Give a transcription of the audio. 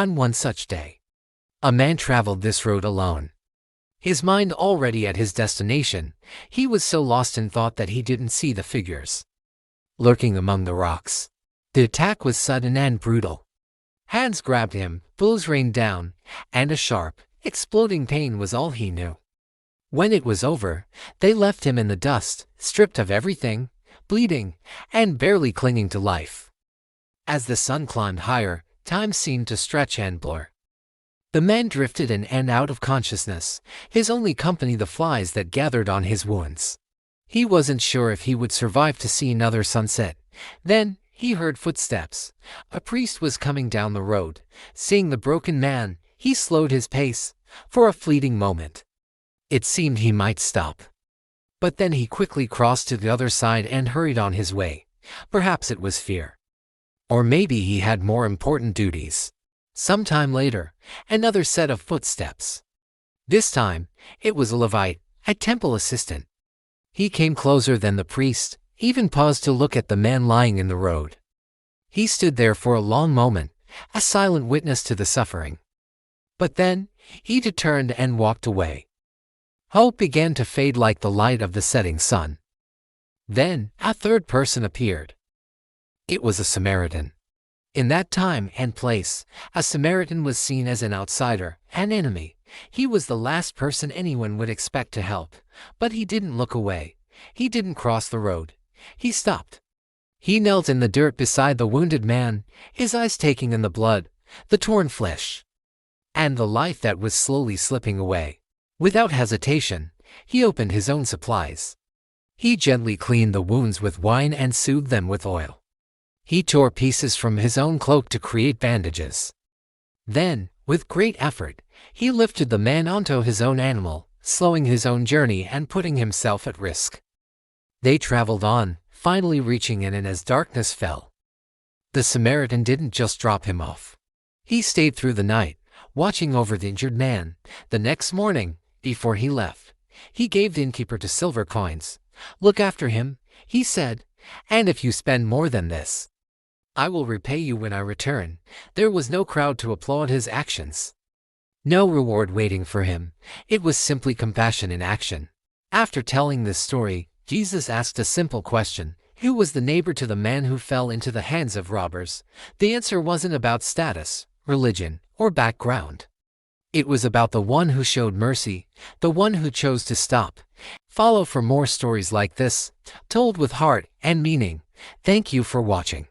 On one such day, a man traveled this road alone. His mind already at his destination, he was so lost in thought that he didn't see the figures lurking among the rocks. The attack was sudden and brutal. Hands grabbed him, blows rained down, and a sharp, exploding pain was all he knew. When it was over, they left him in the dust, stripped of everything, bleeding, and barely clinging to life. As the sun climbed higher, time seemed to stretch and blur. The man drifted in and out of consciousness, his only company the flies that gathered on his wounds. He wasn't sure if he would survive to see another sunset. Then, he heard footsteps. A priest was coming down the road. Seeing the broken man, he slowed his pace. For a fleeting moment, it seemed he might stop. But then he quickly crossed to the other side and hurried on his way. Perhaps it was fear. Or maybe he had more important duties. Some time later, another set of footsteps. This time, it was a Levite, a temple assistant. He came closer than the priest, even paused to look at the man lying in the road. He stood there for a long moment, a silent witness to the suffering. But then, he turned and walked away. Hope began to fade like the light of the setting sun. Then, a third person appeared. It was a Samaritan. In that time and place, a Samaritan was seen as an outsider, an enemy. He was the last person anyone would expect to help. But he didn't look away. He didn't cross the road. He stopped. He knelt in the dirt beside the wounded man, his eyes taking in the blood, the torn flesh, and the life that was slowly slipping away. Without hesitation, he opened his own supplies. He gently cleaned the wounds with wine and soothed them with oil. He tore pieces from his own cloak to create bandages. Then, with great effort, he lifted the man onto his own animal, slowing his own journey and putting himself at risk. They traveled on, finally reaching an inn as darkness fell. The Samaritan didn't just drop him off. He stayed through the night, watching over the injured man. The next morning, before he left, he gave the innkeeper 2 silver coins. "Look after him," he said, "and if you spend more than this, I will repay you when I return." There was no crowd to applaud his actions. No reward waiting for him. It was simply compassion in action. After telling this story, Jesus asked a simple question. Who was the neighbor to the man who fell into the hands of robbers? The answer wasn't about status, religion, or background. It was about the one who showed mercy, the one who chose to stop. Follow for more stories like this, told with heart and meaning. Thank you for watching.